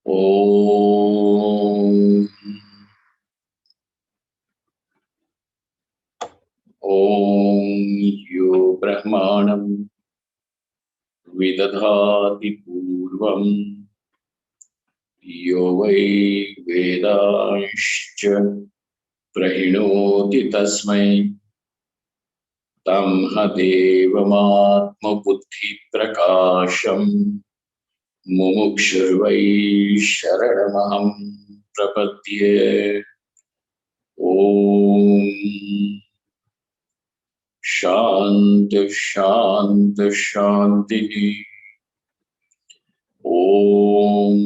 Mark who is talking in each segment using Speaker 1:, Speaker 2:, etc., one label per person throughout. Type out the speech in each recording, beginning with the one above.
Speaker 1: Om. Om Yo Brahmanam Vidadhati Purvam Yo Vai Vedanscha Prahinoti Tasmai Tam Hadevamatma Buddhi Prakasham Mumukshurvai Sharanamaham Prapadye. Om Shanti Shanti Shanti. Om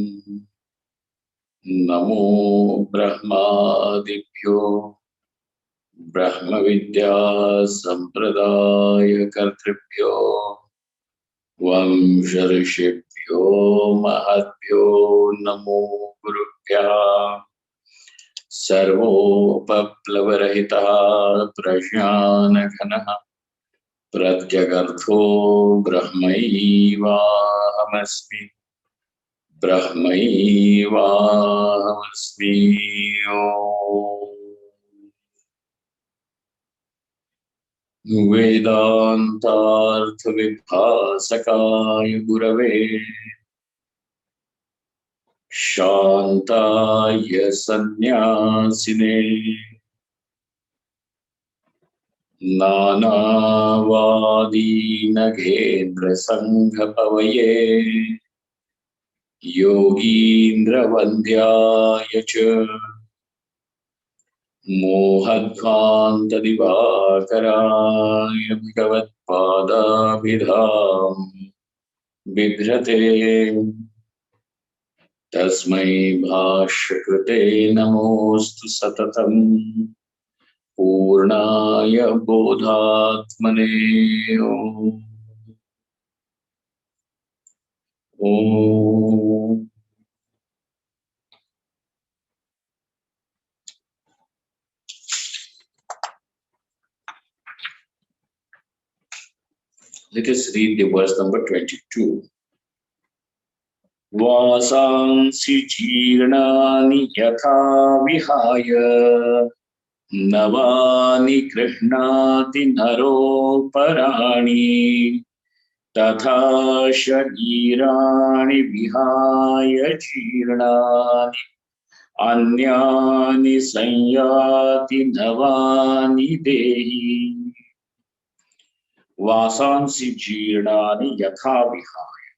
Speaker 1: Namo Brahmadibhyo Brahma Vidya Sampradaya Kartribhyo Vamsharishibhyo Mahatbhyo Namo Gurubhya Sarvopaplavarahitah Prajnanaghanah Pratyagartho Brahmaivahamasmi Brahmaivahamasmi. Vedantartha Vibhasakaya Gurave Shantaya Sannyasine Nanavadi Nagendra Sanghapavaye Yogindra Vandyaya Cha Mohadvanta Divakaraya Bhagavat Padabhidham Bibhrate Tasmai Bhashakrute Namostu Satatam Purnaya Bodhatmane. Om. Let us read the verse number 22. Vasansi jirnani yatha vihaya navani krishnati naro parani tatha sharirani vihaya jirnani anyani sanyati navani dehi. Vasansi jirnani yatha vihaya.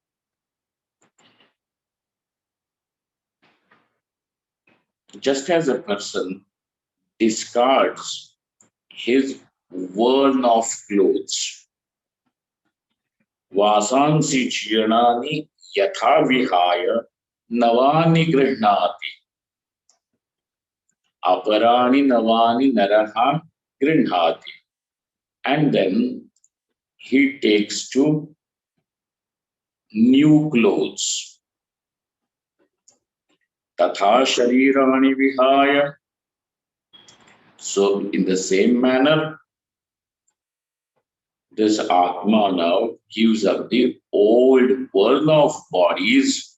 Speaker 1: Just as a person discards his worn off clothes, Vasansi jirnani yatha vihaya navani grihnati aparani navani naraha grihnati. And then he takes to new clothes. Tatha sharirani vihaya. So in the same manner, this Atma now gives up the old worn of bodies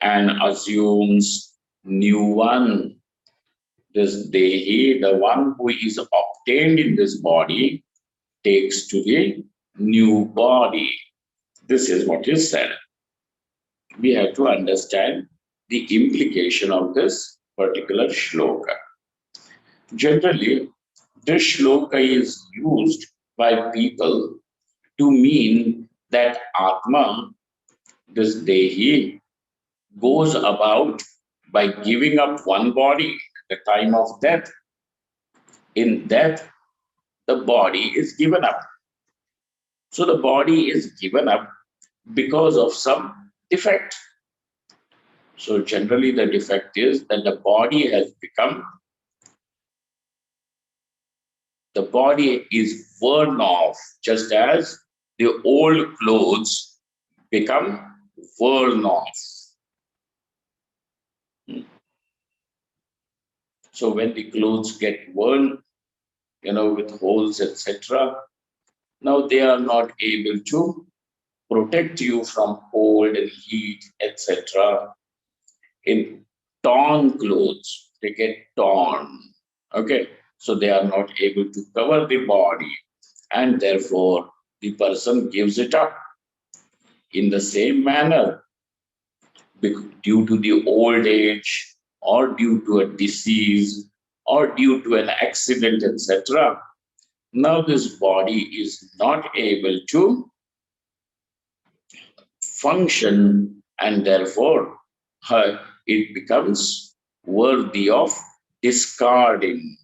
Speaker 1: and assumes new one. This Dehi, the one who is obtained in this body, takes to the new body. This is what is said. We have to understand the implication of this particular shloka. Generally, this shloka is used by people to mean that Atma, this Dehi, goes about by giving up one body at the time of death. In death, the body is given up. So the body is given up because of some defect. So generally the defect is that the body is worn off, just as the old clothes become worn off. So when the clothes get worn, with holes, etc., now they are not able to protect you from cold and heat, etc. in torn clothes. They get torn. Okay, so they are not able to cover the body, and therefore the person gives it up. In the same manner, due to the old age, or due to a disease, or due to an accident, etc., now this body is not able to function, and therefore it becomes worthy of discarding.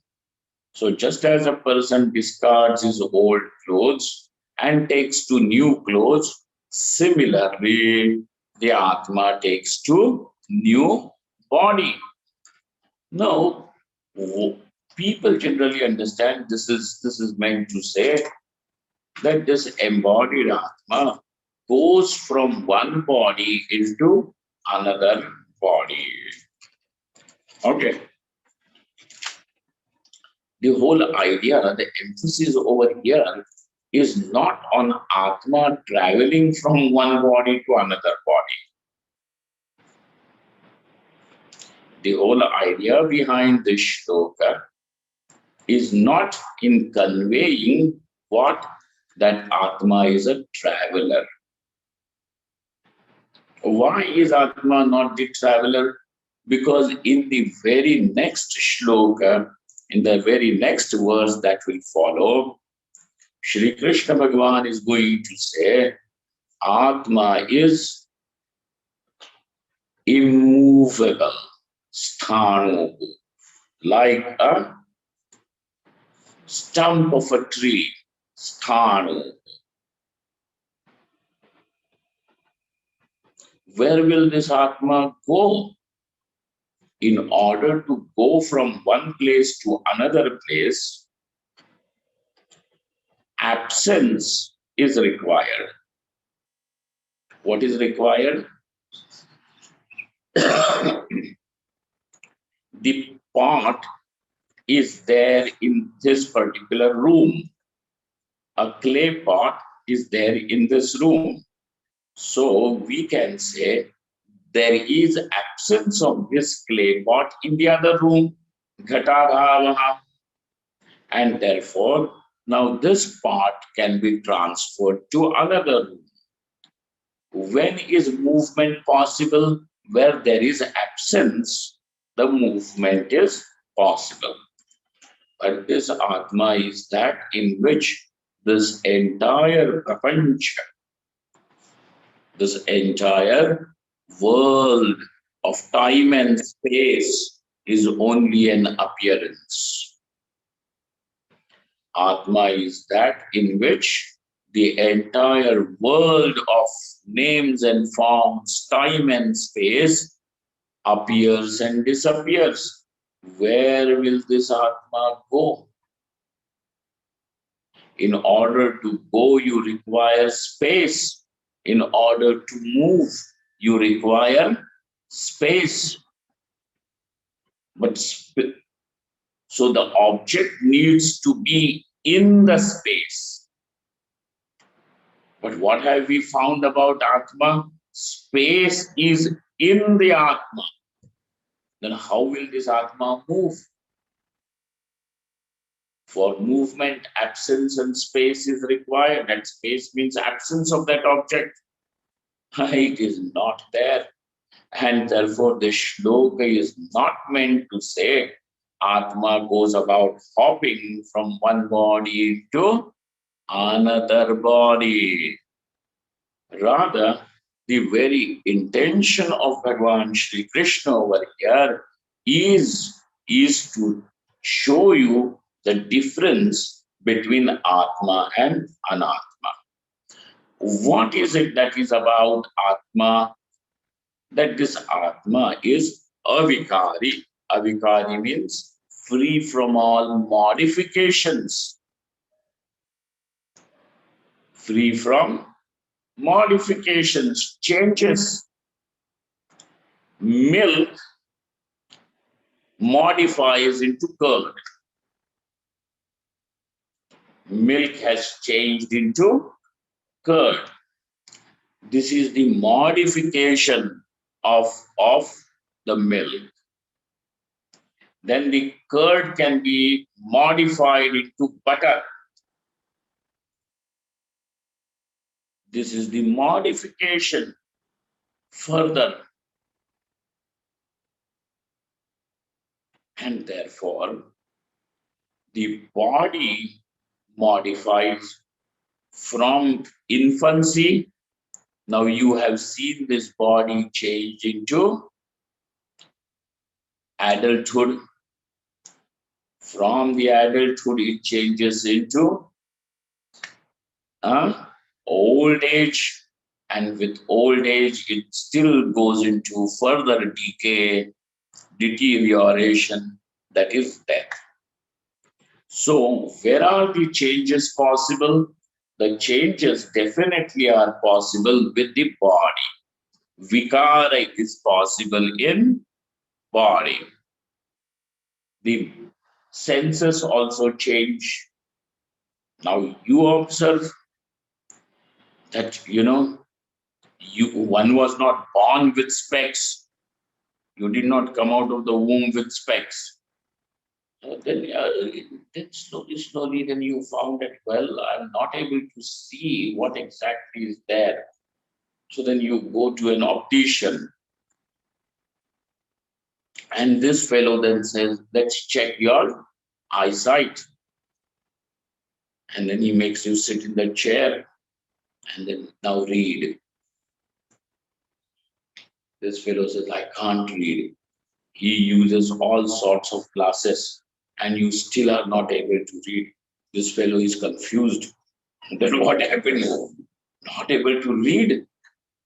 Speaker 1: So just as a person discards his old clothes and takes to new clothes, similarly the Atma takes to new body. Now, people generally understand this is meant to say that this embodied Atma goes from one body into another body. Okay. The whole idea, the emphasis over here is not on Atma traveling from one body to another body. The whole idea behind this shloka is not in conveying what that Atma is a traveler. Why is Atma not the traveler? Because in the very next shloka, in the very next verse that will follow, Shri Krishna Bhagavan is going to say, Atma is immovable, sthanu, like a stump of a tree, sthanu. Where will this Atma go? In order to go from one place to another place, absence is required. What is required? The pot is there in this particular room. A clay pot is there in this room. So we can say there is absence of this clay pot in the other room, ghatabhavaha, and therefore now this pot can be transferred to another room. When is movement possible? Where there is absence, the movement is possible. But this Atma is that in which this entire prapancha, this entire world of time and space is only an appearance. Atma is that in which the entire world of names and forms, time and space appears and disappears. Where will this Atma go? In order to go, you require space. In order to move, you require space. But so the object needs to be in the space. But what have we found about Atma? Space is in the Atma. Then how will this Atma move? For movement, absence and space is required. And space means absence of that object. It is not there. And therefore, the shloka is not meant to say Atma goes about hopping from one body to another body. Rather, the very intention of Bhagavan Shri Krishna over here is to show you the difference between Atma and Anatma. What is it that is about Atma? That this Atma is avikari. Avikari means free from all modifications. Free from modifications, changes. Milk modifies into curd. Milk has changed into curd. This is the modification of the milk. Then the curd can be modified into butter. This is the modification further. And therefore, the body modifies from infancy. Now you have seen this body change into adulthood. From the adulthood, it changes into old age. And with old age, it still goes into further decay, deterioration, that is death. So, where are the changes possible? The changes definitely are possible with the body. Vikara is possible in body. The senses also change. Now you observe that, one was not born with specs. You did not come out of the womb with specs. Then slowly, then you found that, well, I'm not able to see what exactly is there. So then you go to an optician. And this fellow then says, let's check your eyesight. And then he makes you sit in the chair and then now read. This fellow says, I can't read. He uses all sorts of glasses and you still are not able to read. This fellow is confused. And then what happened? Not able to read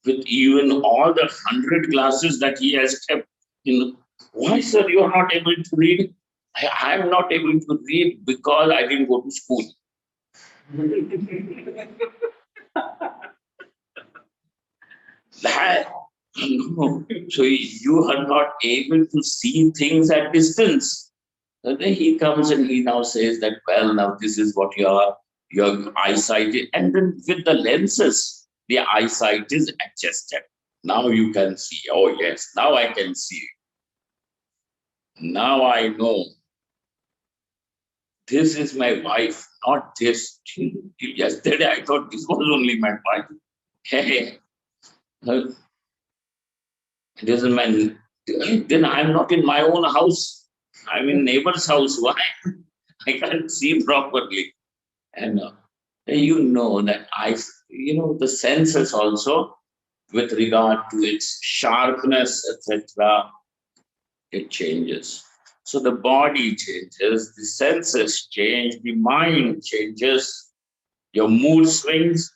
Speaker 1: with even all the 100 glasses that he has kept. Why, sir, you are not able to read? I am not able to read because I didn't go to school. No. So you are not able to see things at distance. And then he comes and he now says that, well, now this is what your eyesight is. And then with the lenses, the eyesight is adjusted. Now you can see. Oh, yes, now I can see. Now I know. This is my wife, not this. Yesterday I thought this was only my wife. Hey, this is my. Then I'm not in my own house. I'm in neighbor's house. Why? I can't see properly. And you know that the senses also, with regard to its sharpness, etc., it changes. So the body changes, the senses change, the mind changes, your mood swings.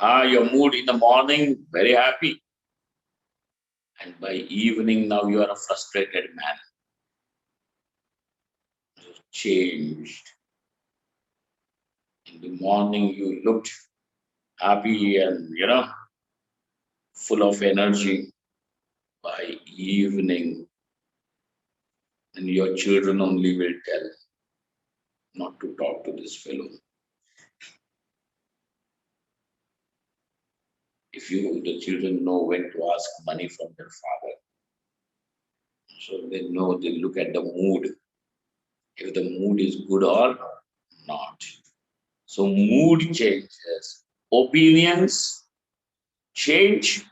Speaker 1: Your mood in the morning, very happy. And by evening, now you are a frustrated man. You've changed. In the morning, you looked happy and, full of energy. By evening, and your children only will tell not to talk to this fellow. If the children know when to ask money from their father, so they know, they look at the mood, if the mood is good or not. So mood changes, opinions change.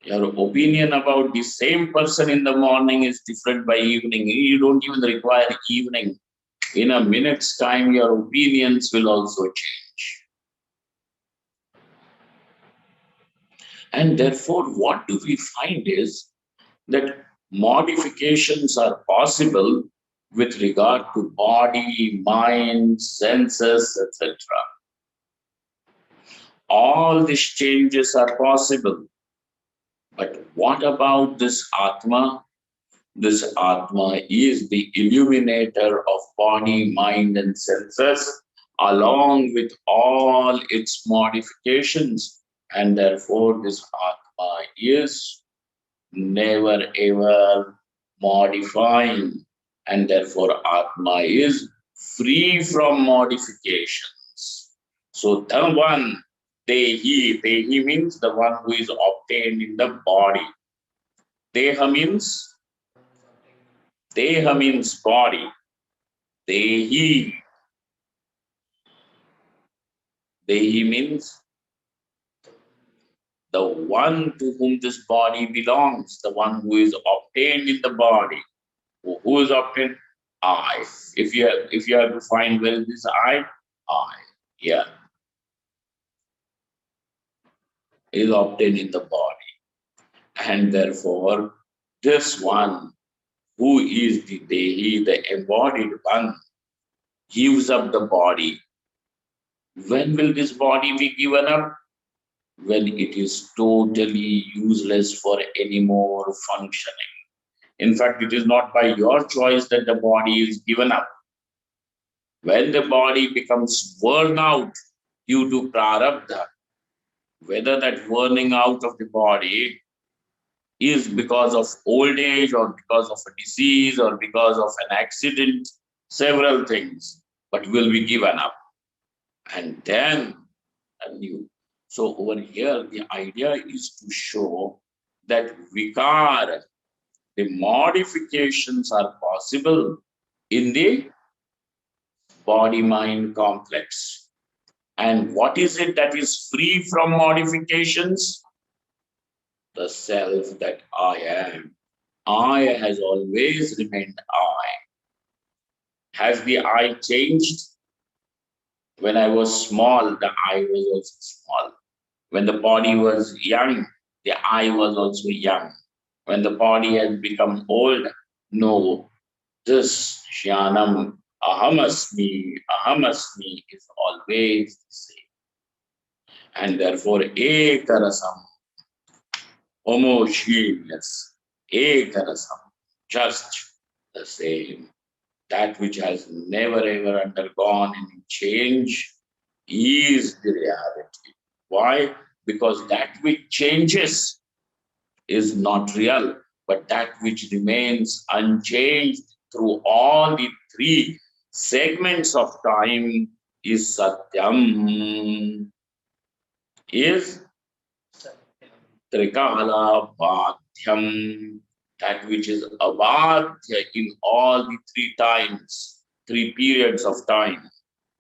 Speaker 1: Your opinion about the same person in the morning is different by evening. You don't even require evening. In a minute's time, your opinions will also change. And therefore, what do we find is that modifications are possible with regard to body, mind, senses, etc. All these changes are possible. But what about this Atma? This Atma is the illuminator of body, mind, and senses, along with all its modifications. And therefore, this Atma is never ever modifying. And therefore, Atma is free from modifications. So, the one Dehi means the one who is obtained in the body. Deha means body. Dehi. Dehi means the one to whom this body belongs, the one who is obtained in the body. Who is obtained? I. If you have to find where is this I. Yeah, is obtained in the body. And therefore, this one who is the Dehi, the embodied one, gives up the body. When will this body be given up? When it is totally useless for any more functioning. In fact, it is not by your choice that the body is given up. When the body becomes worn out due to prarabdha, whether that burning out of the body is because of old age or because of a disease or because of an accident, several things, but will be given up. And then anew. So over here, the idea is to show that vikara, the modifications are possible in the body-mind complex. And what is it that is free from modifications? The self that I am. I has always remained I. Has the I changed? When I was small, the I was also small. When the body was young, the I was also young. When the body has become old, no, this Shyanam, Ahamasmi is always the same. And therefore, Ekarasam, homogeneous, Ekarasam, just the same. That which has never ever undergone any change is the reality. Why? Because that which changes is not real, but that which remains unchanged through all the three segments of time is Satyam, is Trikala Bhadhyam, that which is abadhya in all the three times, three periods of time.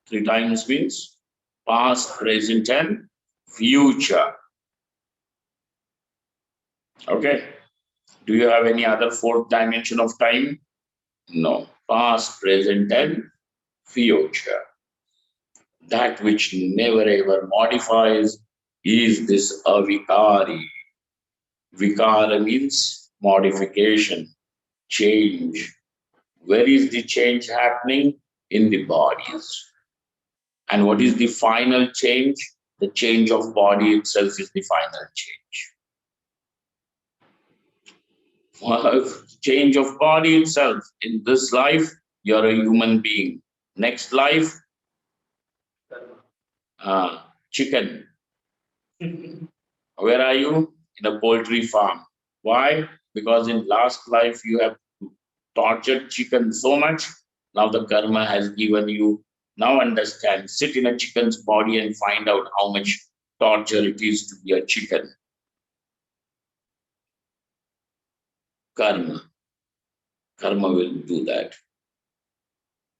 Speaker 1: Three times means past, present, and future. Okay. Do you have any other fourth dimension of time? No. Past, present, and future. That which never ever modifies is this avikari. Vikara means modification, change. Where is the change happening? In the bodies. And what is the final change? The change of body itself is the final change. Change of body itself. In this life, you're a human being. Next life, chicken. Where are you? In a poultry farm. Why? Because in last life you have tortured chicken so much. Now the karma has given you. Now understand. Sit in a chicken's body and find out how much torture it is to be a chicken. Karma. Karma will do that.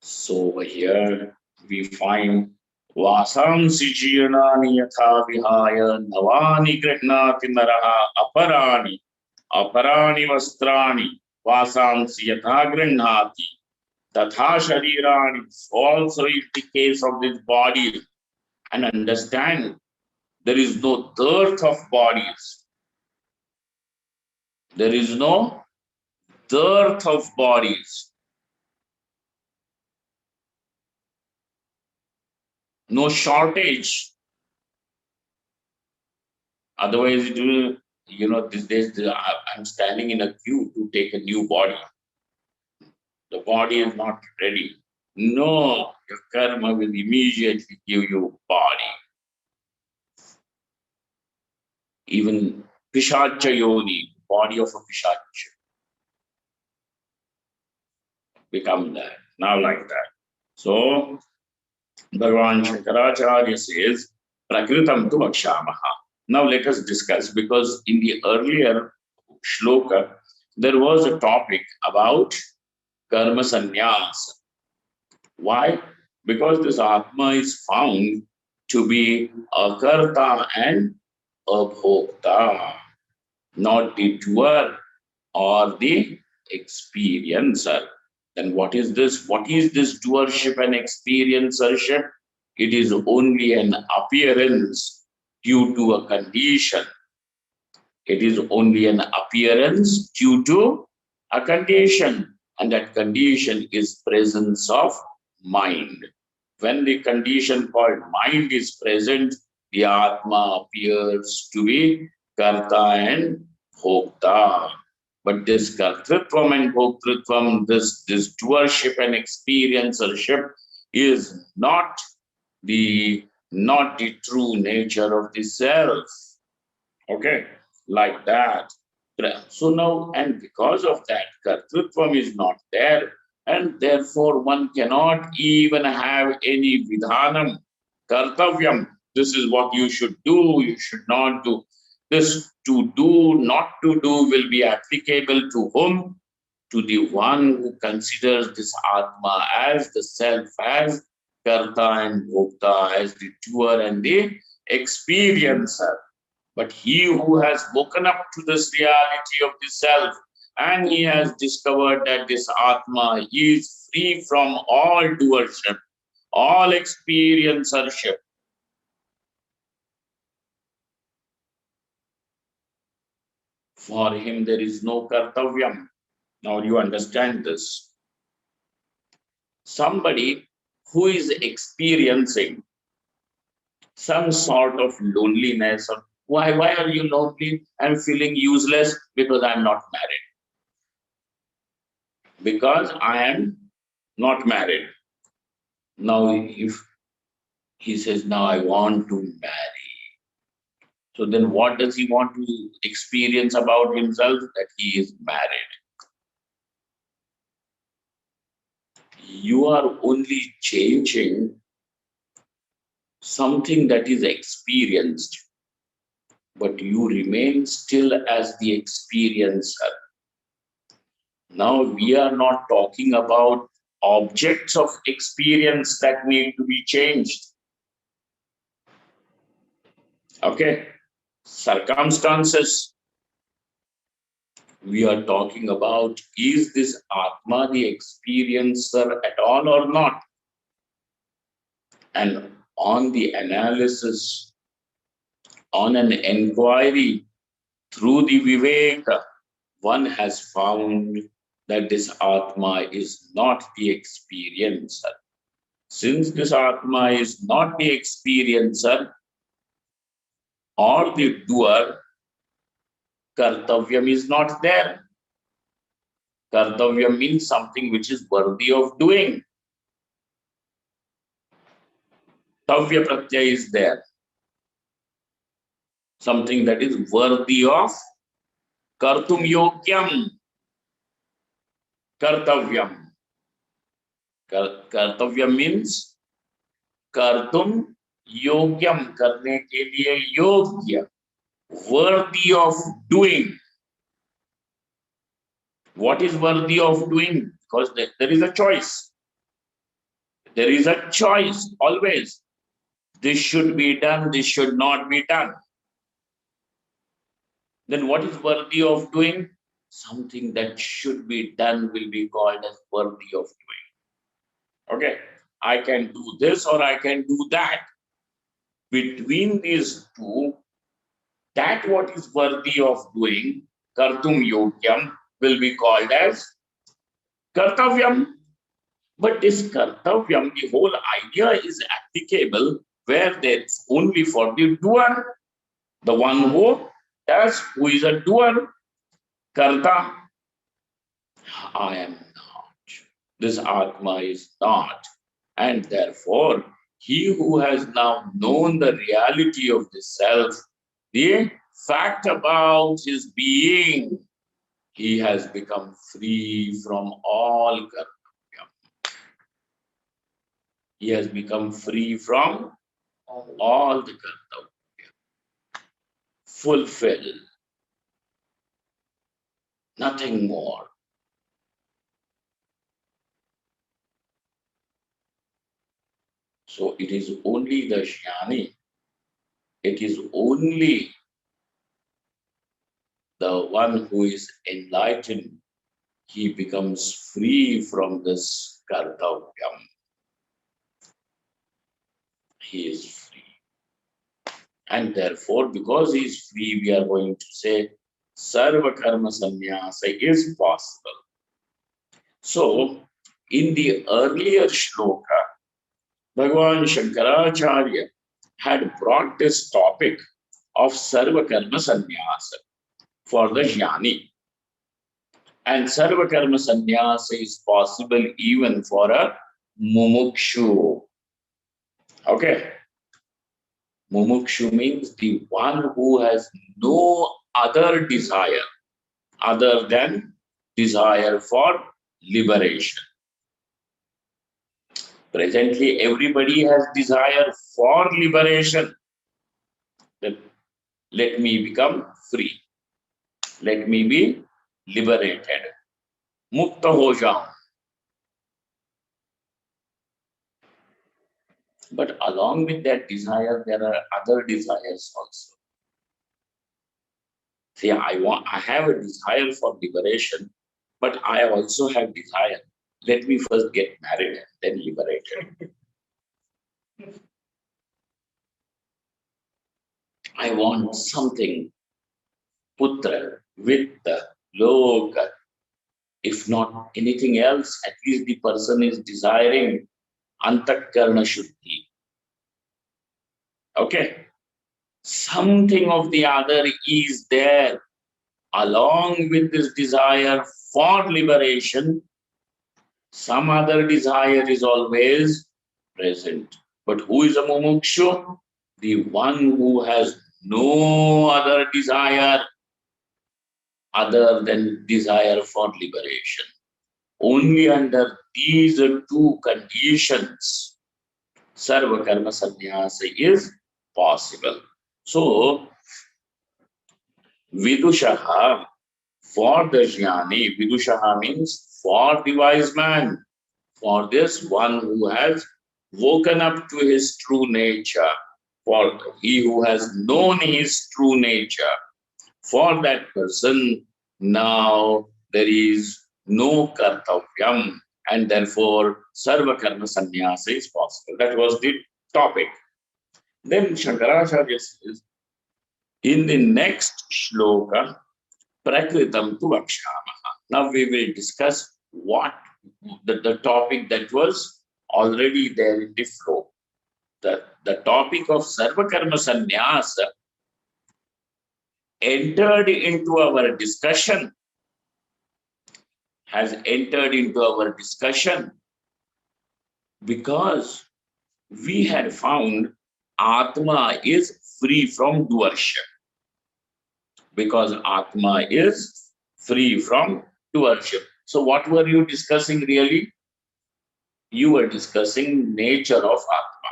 Speaker 1: So over here we find Vasamsi Jirnani Yatha Vihaya Navani Grihnati Naraha Aparani Vastrani Vasamsi Yatha Grihnati Tatha Sharirani. Also is the case of this body. And understand, there is no dearth of bodies. There is no dearth of bodies. No shortage. Otherwise, it will, these days I'm standing in a queue to take a new body. The body is not ready. No, your karma will immediately give you body. Even Pishacha Yoni, body of a Pishacha, become that. Now like that. So, Bhagavan Shankaracharya says, Prakritam tu akshamaha. Now let us discuss, because in the earlier shloka, there was a topic about karma sannyas. Why? Because this Atma is found to be a karta and a bhokta, not the doer or the experiencer. Then what is this? What is this doership and experiencership? It is only an appearance due to a condition. It is only an appearance due to a condition, and that condition is presence of mind. When the condition called mind is present, the Atma appears to be Karta and Bhokta. But this Kartritvam and Bhoktritvam, this doership and experiencership is not the true nature of the self. Okay, like that. So now, and because of that, Kartrutvam is not there, and therefore one cannot even have any vidhanam, kartavyam. This is what you should do, you should not do. This to do, not to do will be applicable to whom? To the one who considers this Atma as the self, as Karta and Bhokta, as the doer and the experiencer. But he who has woken up to this reality of the self, and he has discovered that this Atma is free from all doership, all experiencership. For him, there is no kartavyam. Now you understand this. Somebody who is experiencing some sort of loneliness, or why are you lonely? I'm feeling useless because I'm not married. Because I am not married. Now, if he says, now I want to marry, so then what does he want to experience about himself? That he is married. You are only changing something that is experienced, but you remain still as the experiencer. Now, we are not talking about objects of experience that need to be changed. Okay, circumstances. We are talking about, is this Atma the experiencer at all or not? And on the analysis, on an inquiry through the Viveka, one has found that this Atma is not the experiencer. Since this Atma is not the experiencer or the doer, Kartavyam is not there. Kartavyam means something which is worthy of doing. Tavya Pratyaya is there. Something that is worthy of Kartum Yogyam. Kartavyam. Kartavyam means Kartum Yogyam, karne ke liye yogya, worthy of doing. What is worthy of doing? Because there is a choice. There is a choice always. This should be done, this should not be done. Then what is worthy of doing? Something that should be done will be called as worthy of doing. Okay, I can do this or I can do that. Between these two, that what is worthy of doing, kartum yogyam, will be called as kartavyam. But this kartavyam, the whole idea is applicable where that's only for the doer, the one who does, who is a doer. Karta, I am not. This Atma is not. And therefore, he who has now known the reality of the self, the fact about his being, he has become free from all kartavyam. He has become free from all the kartavya, fulfill, nothing more. So it is only the jnani, it is only the one who is enlightened, he becomes free from this kartavyam. He is free. And therefore, because he is free, we are going to say sarva karma sannyasa is possible. So, in the earlier shloka, Bhagavan Shankaracharya had brought this topic of sarva karma sannyasa for the jnani. And sarva karma sannyasa is possible even for a mumukshu. Okay. Mumukshu means the one who has no other desire other than desire for liberation. Presently, everybody has desire for liberation. That let me become free. Let me be liberated. Mukta ho jaun. But along with that desire, there are other desires also. See, I have a desire for liberation, but I also have desire. Let me first get married and then liberated. I want something, putra, vitta, loka. If not anything else, at least the person is desiring antakarna shuddhi. Okay? Something of the other is there. Along with this desire for liberation, some other desire is always present. But who is a mumukshu? The one who has no other desire other than desire for liberation. Only under these two conditions, sarva karma sannyasa is possible. So, vidushaha, for the jnani, vidushaha means for the wise man, for this one who has woken up to his true nature, for he who has known his true nature, for that person, now there is no kartavyam, and therefore sarva karma sannyasa is possible. That was the topic. Then Shankaracharya says, in the next shloka, prakritam tu vakshamaha. Now we will discuss what the topic that was already there in the flow. The topic of sarva karma sannyasa entered into our discussion, has entered into our discussion because we had found Atma is free from dvarsha. Because Atma is free from dvarsha. So what were you discussing really? You were discussing nature of Atma.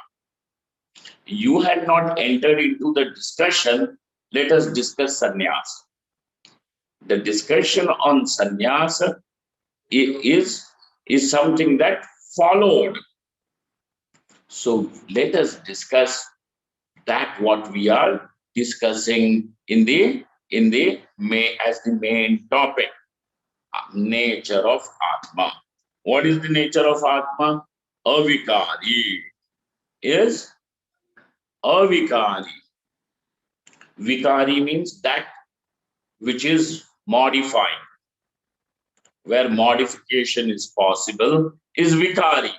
Speaker 1: You had not entered into the discussion. Let us discuss sannyasa. The discussion on sannyasa is something that followed. So let us discuss that what we are discussing in the as the main topic, nature of Atma. What is the nature of Atma? Avikari is avikari. Vikari means that which is modified. Where modification is possible is vikari.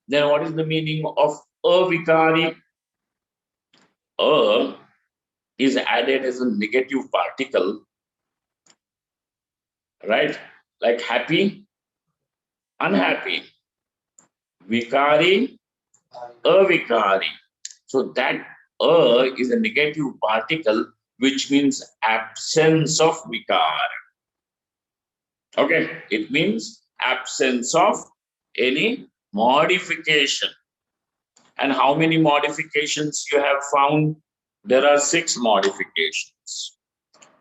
Speaker 1: Then what is the meaning of avikari? A is added as a negative particle, right? Like happy, unhappy. Vikari, avikari. So that is a negative particle, which means absence of vikar. Okay, it means absence of any modification. And how many modifications you have found? There are 6 modifications.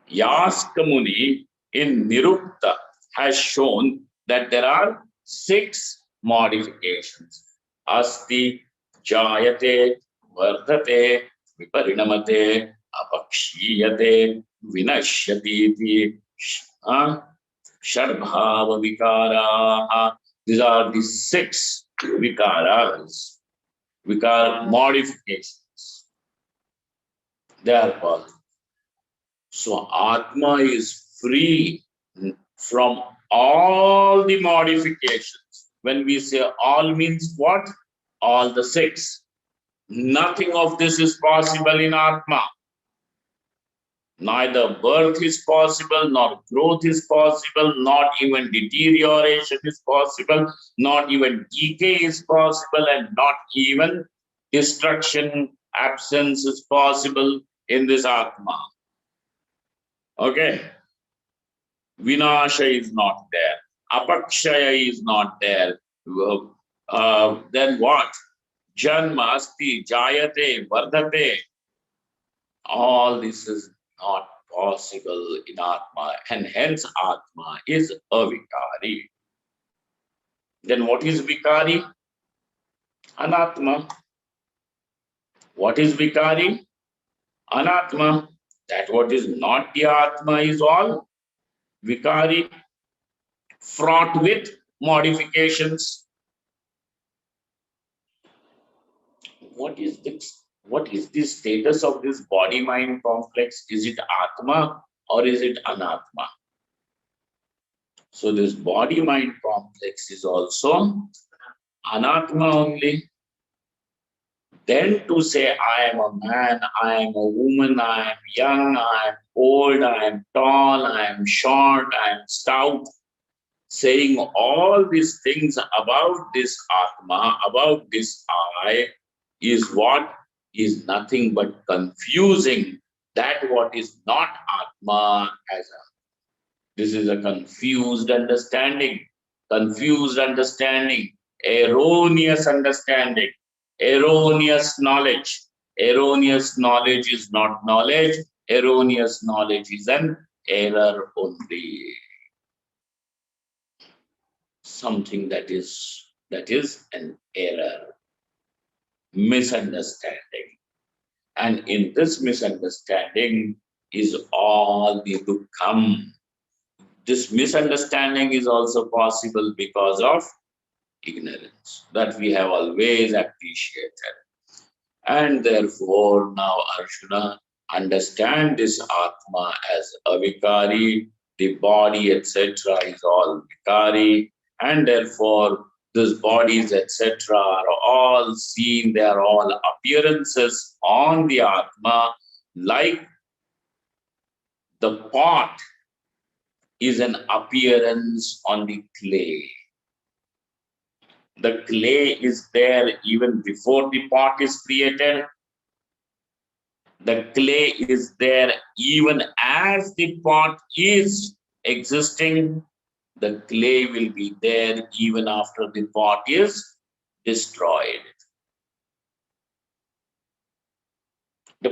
Speaker 1: Yaska Muni in Nirukta has shown that there are 6 modifications. Asti, Jayate, Vardhate, Viparinamate, Apakshiyate, Vinashyati, Shadbhava Vikara. These are the 6 vikaras, vikar modifications. They are called. So Atma is free from all the modifications. When we say all means what? All the 6. Nothing of this is possible in Atma. Neither birth is possible, nor growth is possible, not even deterioration is possible, not even decay is possible, and not even destruction, absence is possible in this Atma. Okay? Vinasha is not there. Apakshaya is not there. Then what? Janma, Asti, Jayate, Vardhate. All this is not possible in Atma, and hence Atma is avikari. Then what is vikari? Anatma. What is vikari? Anatma. That what is not the Atma is all vikari, fraught with modifications. What is the status of this body-mind complex? Is it Atma or is it Anatma? So this body-mind complex is also Anatma only. Then to say I am a man, I am a woman, I am young, I am old, I am tall, I am short, I am stout, saying all these things about this Atma, about this I, is what is nothing but confusing that what is not Atma as a. This is a confused understanding, erroneous understanding, erroneous knowledge. Erroneous knowledge is not knowledge. Erroneous knowledge is an error only. Something that is an error, misunderstanding. And in this misunderstanding is all the dukkham. This misunderstanding is also possible because of ignorance that we have always appreciated. And therefore now Arjuna understand this Atma as avikari, the body etc. is all vikari, and therefore these bodies etc. are all seen, they are all appearances on the Atma, like the pot is an appearance on the clay. The clay is there even before the pot is created. The clay is there even as the pot is existing. The clay will be there even after the pot is destroyed. The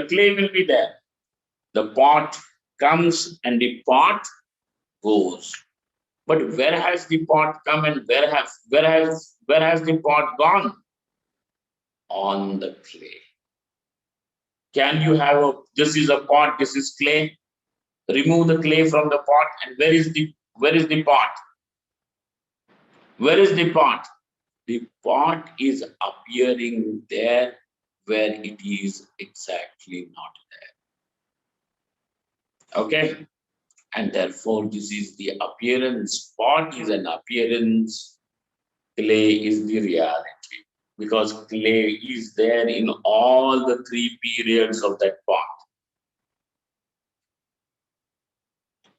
Speaker 1: clay will be there. The pot comes and the pot goes. But where has the pot come and where has the pot gone? On the clay. Can you have this is a pot, this is clay. Remove the clay from the pot, and where is the pot? Where is the pot? The pot is appearing there where it is exactly not there. Okay? And therefore, this is the appearance. Pot is an appearance. Clay is the reality. Because clay is there in all the 3 periods of that pot.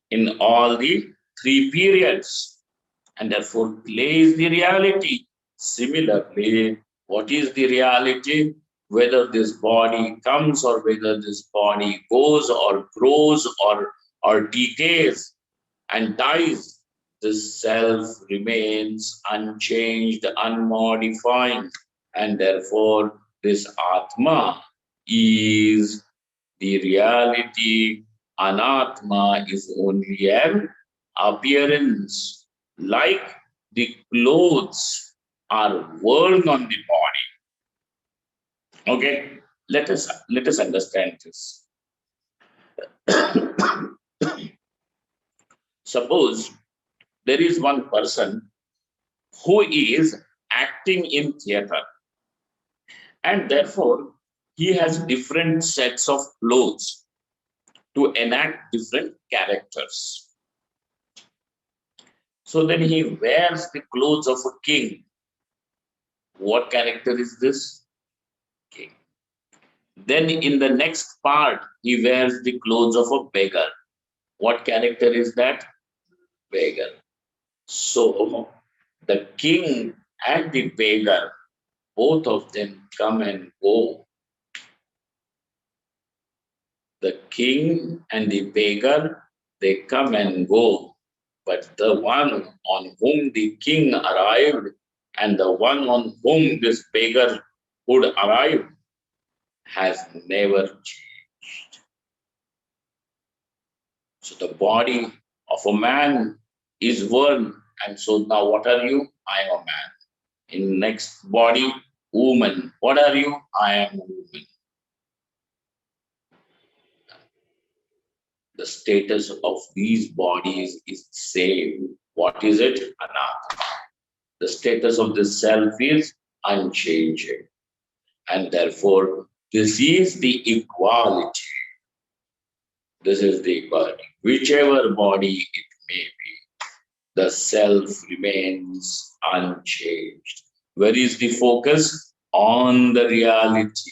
Speaker 1: In all the 3 periods. And therefore, clay is the reality. Similarly, what is the reality? Whether this body comes or whether this body goes or grows or decays and dies, the self remains unchanged, unmodified. and therefore this Atma is the reality. Anatma is only an appearance, like the clothes are worn on the body. Okay, let us understand this. Suppose there is one person who is acting in theater, and therefore he has different sets of clothes to enact different characters. So then he wears the clothes of a king. What character is this? King. Then in the next part, he wears the clothes of a beggar. What character is that? Beggar. So the king and the beggar, both of them come and go. The king and the beggar, they come and go. But the one on whom the king arrived and the one on whom this beggar would arrive has never changed. So the body of a man is worn, and so now what are you? I am a man. In next body, woman. What are you? I am a woman. The status of these bodies is same. What is it? Anatma. The status of the self is unchanging. And therefore, this is the equality. This is the equality. Whichever body it may be, the self remains unchanged. Where is the focus? On the reality.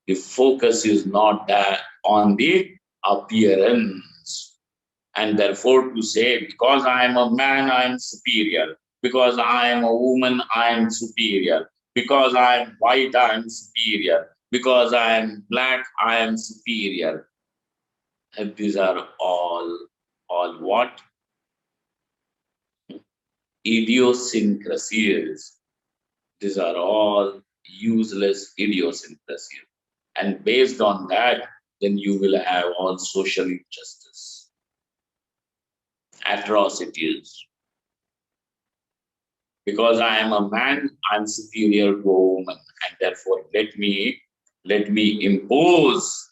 Speaker 1: The focus is not that on the appearance. And therefore, to say, because I am a man, I am superior. Because I am a woman, I am superior. Because I am white, I am superior. Because I am black, I am superior. And these are all what? Idiosyncrasies. These are all useless idiosyncrasies. And based on that, then you will have all social injustice, atrocities. Because I am a man, I'm superior to a woman, and therefore let me impose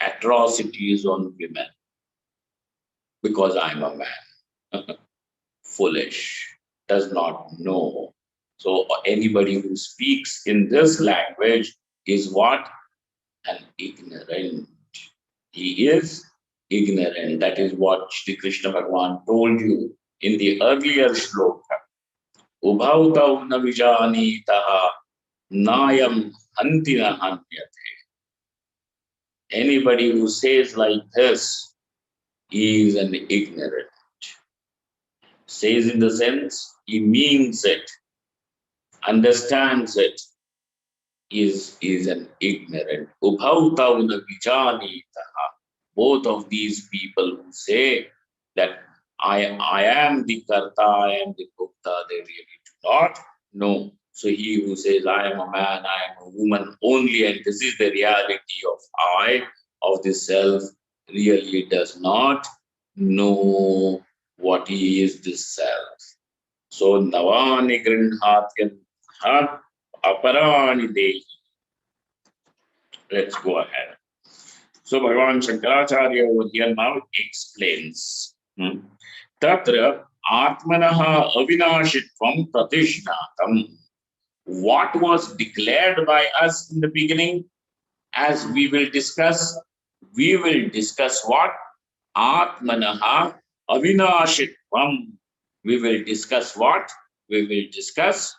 Speaker 1: atrocities on women because I'm a man. Foolish, does not know. So anybody who speaks in this language is what? An ignorant. He is ignorant. That is what Shri Krishna Bhagavan told you in the earlier shloka. Ubhautau na vijanitaha nayam hantina hanyate. Anybody who says like this is an ignorant. Says in the sense, he means it, understands it, is an ignorant. Ubhautau na vijanitaha. Both of these people who say that I am the Karta, I am the Bhokta, they really do not know. So he who says I am a man, I am a woman only, and this is the reality of I, of the self, really does not know what is the self. So navani grinhatyan aparani dehi. Let's go ahead. So Bhagavan Shankaracharya over here now explains. Tatra Atmanaha Avinashitvam Pratishnatam. What was declared by us in the beginning, as we will discuss what? Atmanaha Avinashitvam. We will discuss what? We will discuss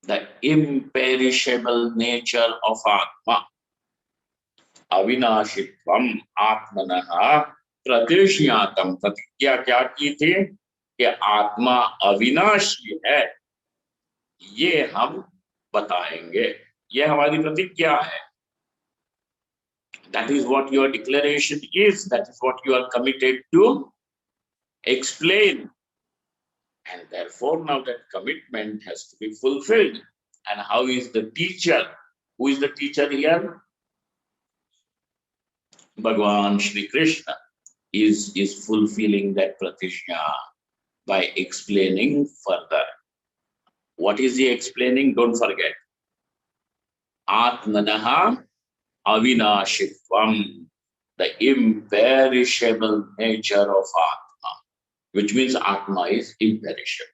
Speaker 1: the imperishable nature of Atma. अविनाशित्वम आत्मनः प्रतिष्ठातम. प्रतिज्ञा क्या की थी कि आत्मा अविनाशी है, ये हम बताएंगे, ये हमारी प्रतिज्ञा है. That is what your declaration is. That is what you are committed to explain. And therefore, now that commitment has to be fulfilled. And how is the teacher? Who is the teacher here? Bhagavan Shri Krishna is fulfilling that pratishnā by explaining further. What is he explaining? Don't forget. Atmanaha avinashitvam, the imperishable nature of Atma, which means Atma is imperishable.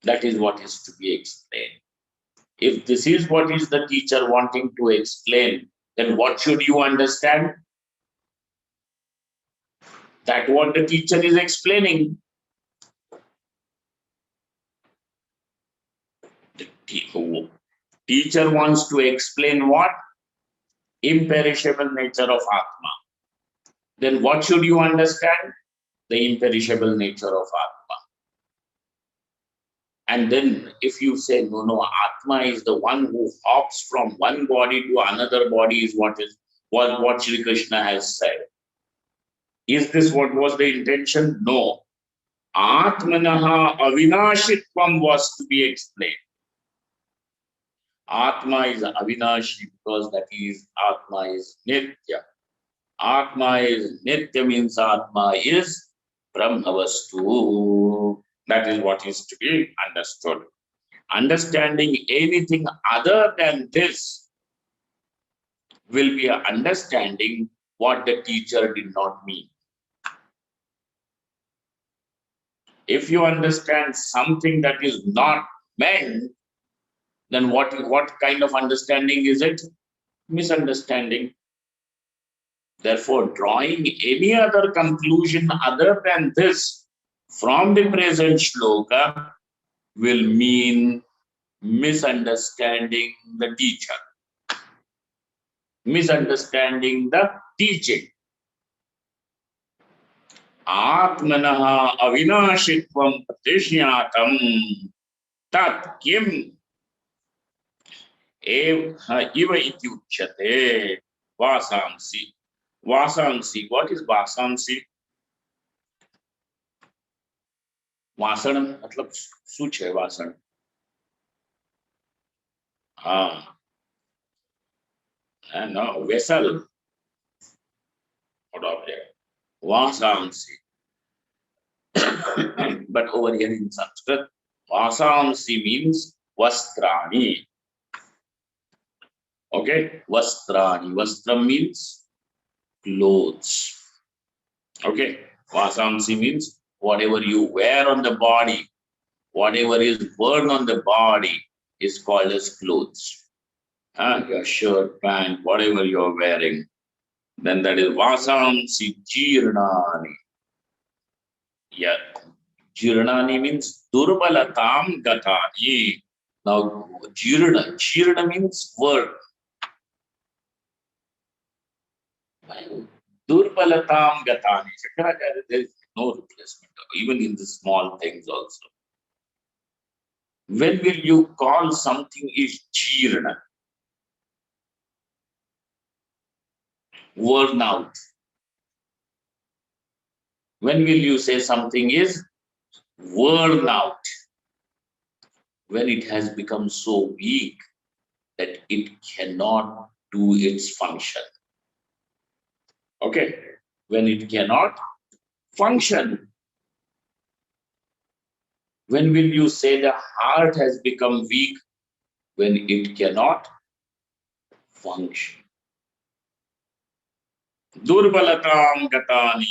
Speaker 1: That is what is to be explained. If this is what is the teacher wanting to explain, then what should you understand? That what the teacher is explaining. The teacher wants to explain what? Imperishable nature of Atma. Then what should you understand? The imperishable nature of Atma. And then if you say, no, Atma is the one who hops from one body to another body, is what Shri Krishna has said. Is this what was the intention? No. Atmanaha avinashitvam was to be explained. Atma is avinashi because that is Atma is nitya. Atma is nitya means Atma is Brahmavastu. That is what is to be understood. Understanding anything other than this will be an understanding what the teacher did not mean. If you understand something that is not meant, then what kind of understanding is it? Misunderstanding. Therefore, drawing any other conclusion other than this from the present shloka will mean misunderstanding the teacher, misunderstanding the teaching. Atmanaha avinashitvam pratishnyatam tat kim iva ityuchyate vasamsi. Vasamsi. What is vasamsi? Vasan matlab such hai vasan. And now vessel. What of there? Vasamsi. But over here in Sanskrit, vasamsi means vastrani. Okay, vastrani. Vastram means clothes. Okay, vasamsi means whatever you wear on the body, whatever is worn on the body is called as clothes. Your shirt, pant, whatever you're wearing, then that is vasamsi jirnani. Yeah, jirnani means durbalatam gatani. Now, jirna means word. Durbalatam gatani. There is no replacement, even in the small things also. When will you call something is jirna? Worn out. When will you say something is worn out? When it has become so weak that it cannot do its function. Okay, when it cannot function. When will you say the heart has become weak? When it cannot function. Durbalatam gatani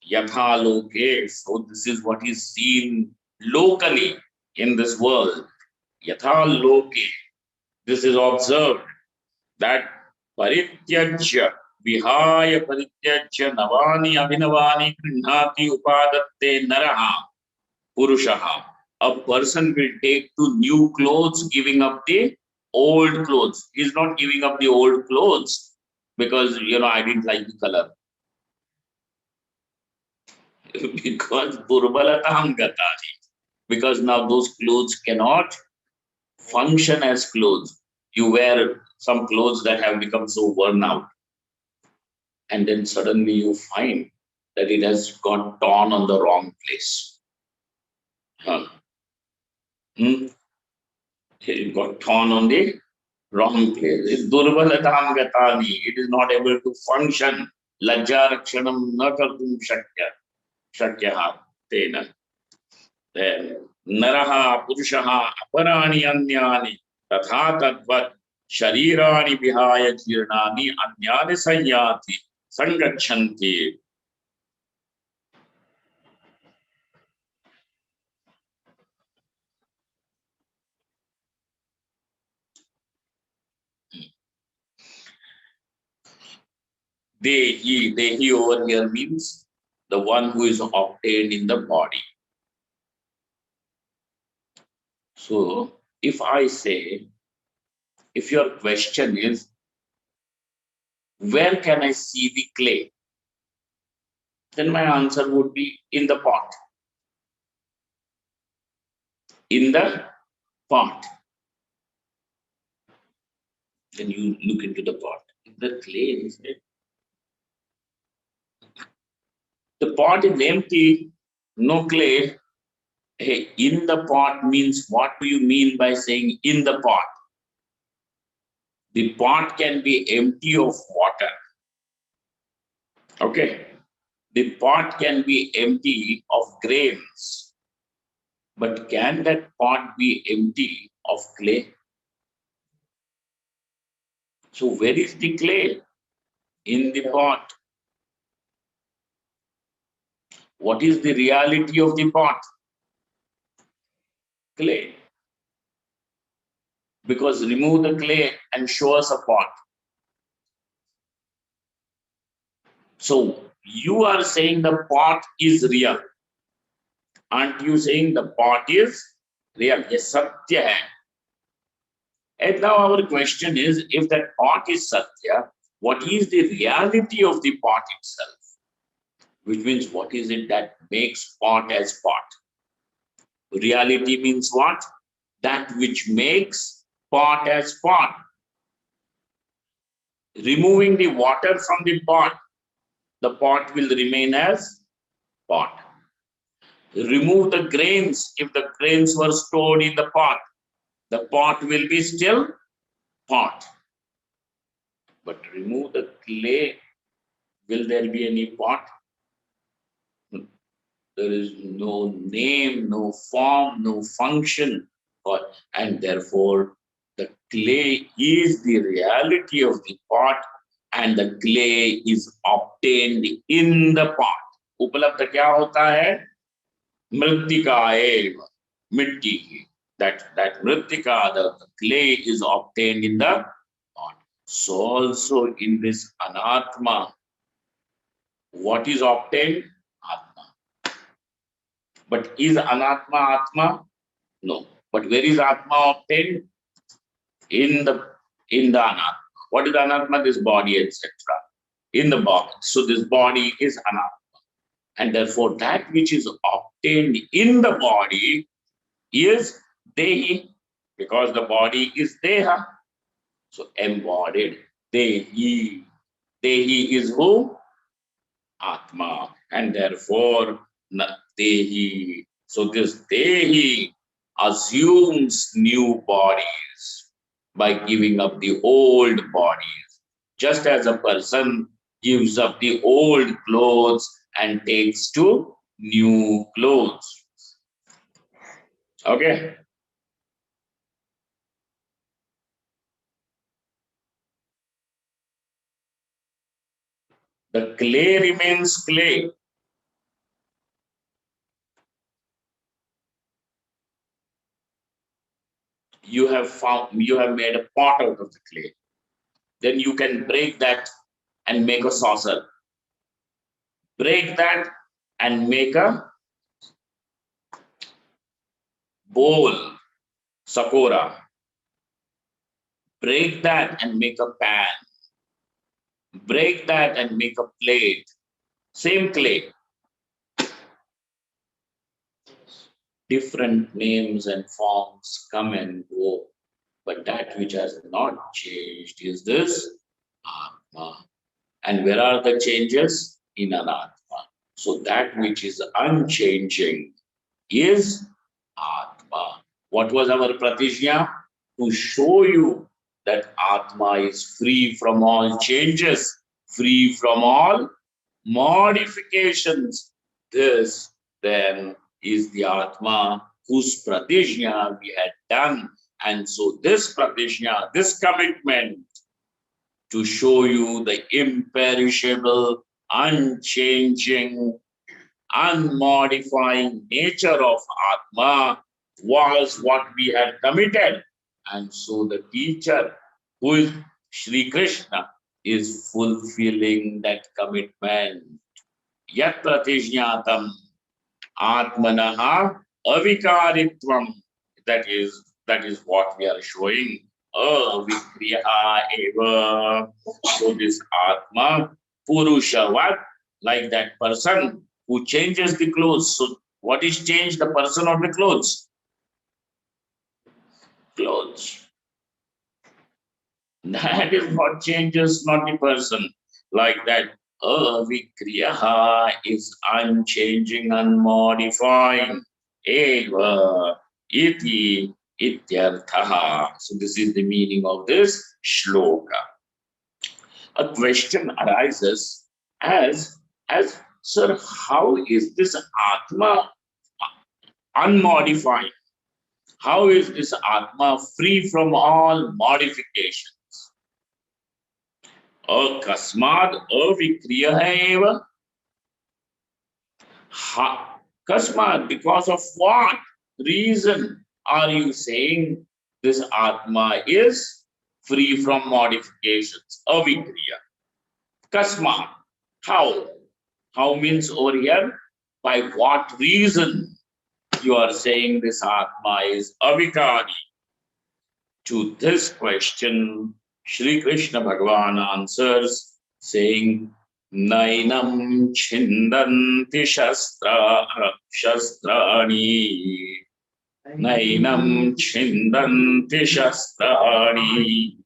Speaker 1: yatha loke. So this is what is seen locally in this world. Yatha loke. This is observed that parityajya vihaya parityajya navani abhinavani grinhati upadatte naraha purushaha. A person will take to new clothes, giving up the old clothes. He's not giving up the old clothes because, I didn't like the color. Because durbalatam gatani. Because now those clothes cannot function as clothes. You wear some clothes that have become so worn out. And then suddenly you find that it has got torn on the wrong place. Huh. It got torn on the wrong place. It's durbalatam gatani. It is not able to function. Lajja rakshanam na kartum shakya tena. Then naraha purushaha aparani anyani tatha tadvat sharirani vihaya jirnani anyani sanyati sangachanti. Dehi over here means the one who is obtained in the body. So if I say, if your question is, where can I see the clay? Then my answer would be in the pot. In the pot. Then you look into the pot. The clay is it? The pot is empty, no clay. Hey, in the pot means what do you mean by saying in the pot? The pot can be empty of water. Okay. The pot can be empty of grains. But can that pot be empty of clay? So where is the clay? In the pot. What is the reality of the pot? Clay. Because remove the clay and show us a pot. So you are saying the pot is real. Aren't you saying the pot is real? Yes, satya hai. And now our question is, if that pot is satya, what is the reality of the pot itself? Which means what is it that makes pot as pot? Reality means what? That which makes pot as pot. Removing the water from the pot will remain as pot. Remove the grains. If the grains were stored in the pot will be still pot. But remove the clay, will there be any pot? There is no name, no form, no function, and therefore the clay is the reality of the pot, and the clay is obtained in the pot. उपलब्ध क्या होता है? मृत्तिका एव, मिट्टी की. That mritika, the clay is obtained in the pot. So also in this anatma, what is obtained? Atma. But is anatma atma? No. But where is atma obtained? In the anatma. What is anatma? This body, etc. In the body. So this body is anatma. And therefore that which is obtained in the body is dehi, because the body is deha. So embodied. Dehi. Dehi is who? Atma. And therefore dehi. So this dehi assumes new bodies by giving up the old bodies. Just as a person gives up the old clothes and takes to new clothes. Okay. The clay remains clay. You have made a pot out of the clay. Then you can break that and make a saucer. Break that and make a bowl, sakora. Break that and make a pan. Break that and make a plate. Same clay. Different names and forms come and go. But that which has not changed is this Atma. And where are the changes? In Anatma. So that which is unchanging is What was our pratijna? To show you that Atma is free from all changes, free from all modifications. This then is the Atma whose pratijna we had done. And so this pratijna, this commitment to show you the imperishable, unchanging, unmodifying nature of Atma was what we had committed. And so the teacher, who is Sri Krishna, is fulfilling that commitment. Yat pratijñātam atmanaha avikaritvam. That is what we are showing. Avikriya eva. So this Atma, Purushavat, like that person who changes the clothes. So what is changed? The person or the clothes? Clothes. That is what changes, not the person. Like that, avikriya is unchanging, unmodifying. Eva iti ityarthaha. So this is the meaning of this shloka. A question arises as sir, how is this Atma unmodified? How is this Atma free from all modifications? Kasmad avikriya eva. Kasmad, because of what reason are you saying this Atma is free from modifications? Avikriya. Kasmad. How? How means over here, by what reason you are saying this Atma is avikari? To this question, Shri Krishna Bhagavan answers saying, Nainam chindanti shastrani. Nainam chindanti shastrani.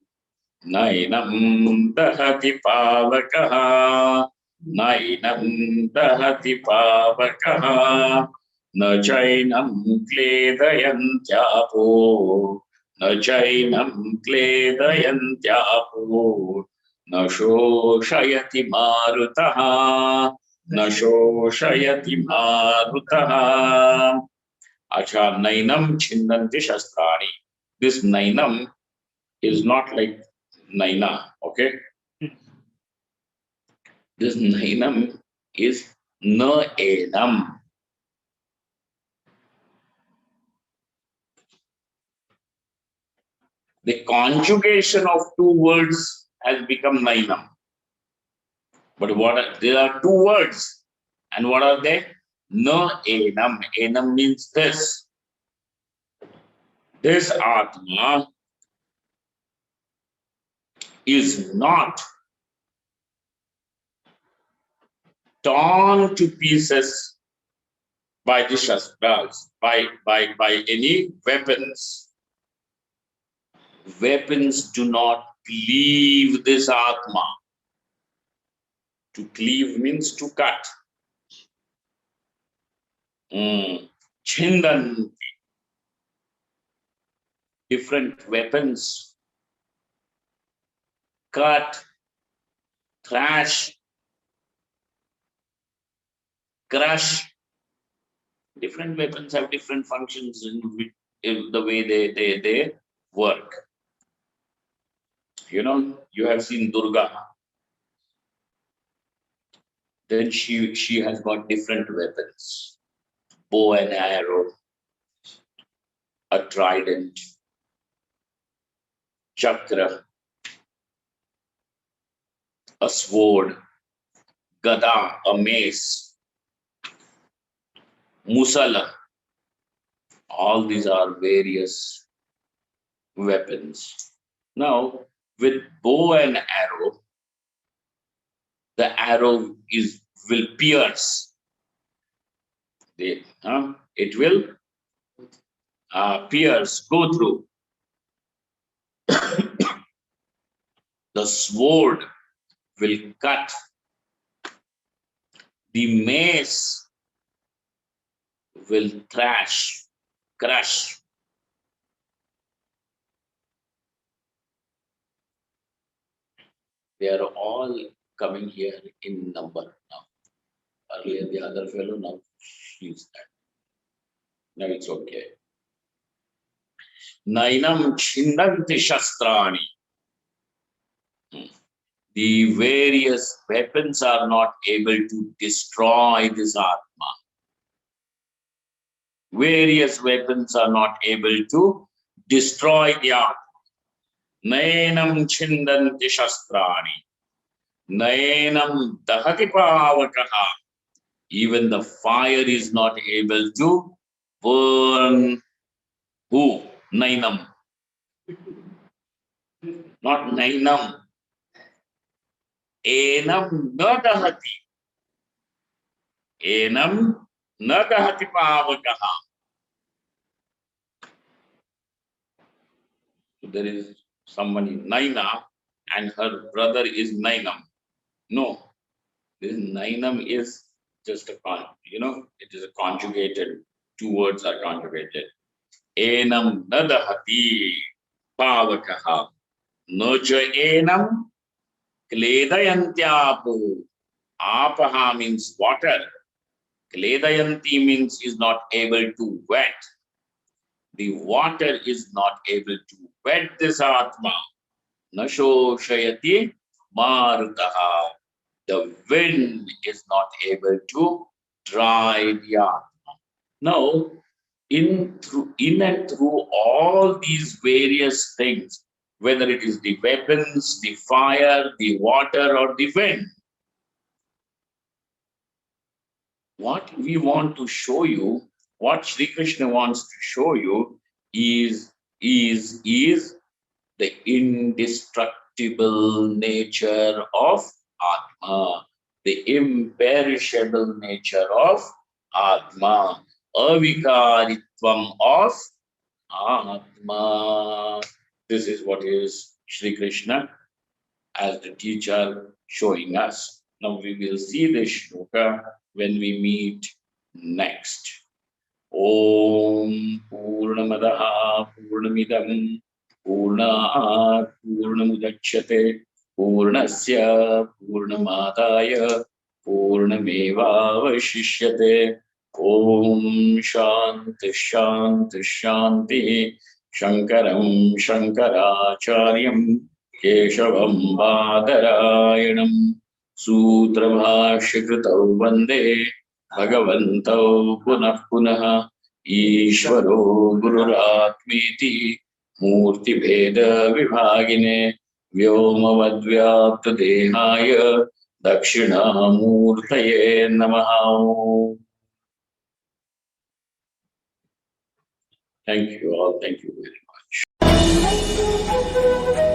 Speaker 1: Nainam dahati pavakaha. Nainam dahati pavakaha. Na chainam kledayantyapo. Na chainam kledayantyapo. Na shoshayati marutaha. Na shoshayati marutaha. Acha nainam chindanti shastrani. This nainam is not like naina, okay? This nainam is na enam. The conjugation of two words has become nainam. But there are two words. And what are they? Na enam. Enam means this. This Atma is not torn to pieces by the shastras, by any weapons. Weapons do not cleave this Atma. To cleave means to cut. Chindanti. Different weapons. Cut, thrash, crush. Different weapons have different functions in the way they work. You know, you have seen Durga. Then she has got different weapons. Bow and arrow, a trident, chakra, a sword, gada, a mace, musala. All these are various weapons. Now, with bow and arrow, the arrow will pierce. It will pierce, go through. The sword will cut. The mace will thrash, crush. They are all coming here in number now. Earlier the other fellow, now she's that. Now it's okay. Nainam chindanti shastrani. The various weapons are not able to destroy this Atma. Various weapons are not able to destroy the Atma. Nainam chindanti shastrani. Nainam dahati pavakaha. Even the fire is not able to burn who? Nainam. Not Nainam. Enam na dahati. Enam na dahati pavakaha. So there is somebody Naina and her brother is Nainam. No, this Nainam is just a it is a conjugated. Two words are conjugated. Enam nadahati pavakaha. Nocha enam kledayantyapu. Apaha means water. Kledayanti means is not able to wet. The water is not able to wet this Atma. Nashoshayati marutaha. The wind is not able to dry the Atma. Now, in and through all these various things, whether it is the weapons, the fire, the water, or the wind, what we want to show you, what Sri Krishna wants to show you is the indestructible nature of Atma, the imperishable nature of Atma, avikaritvam of Atma. This is what is Sri Krishna as the teacher showing us. Now we will see this shloka when we meet next. Om Purnamadaha Purnamidam Purnat Purnamudachyate Purnasya Purnamadaya Purnamevavashishyate. Om Shanti Shanti Shanti. Shankaram Shankaracharyam Keshavam Badarayanam Sutrabhashikritau Vande Bhagavantau Punah Punah Ishvaro Gururatmiti Murti Bheda Vibhagine Vyomavadvyapta Dehaya Dakshina Murtaye Namaha. Thank you all. Thank you very much.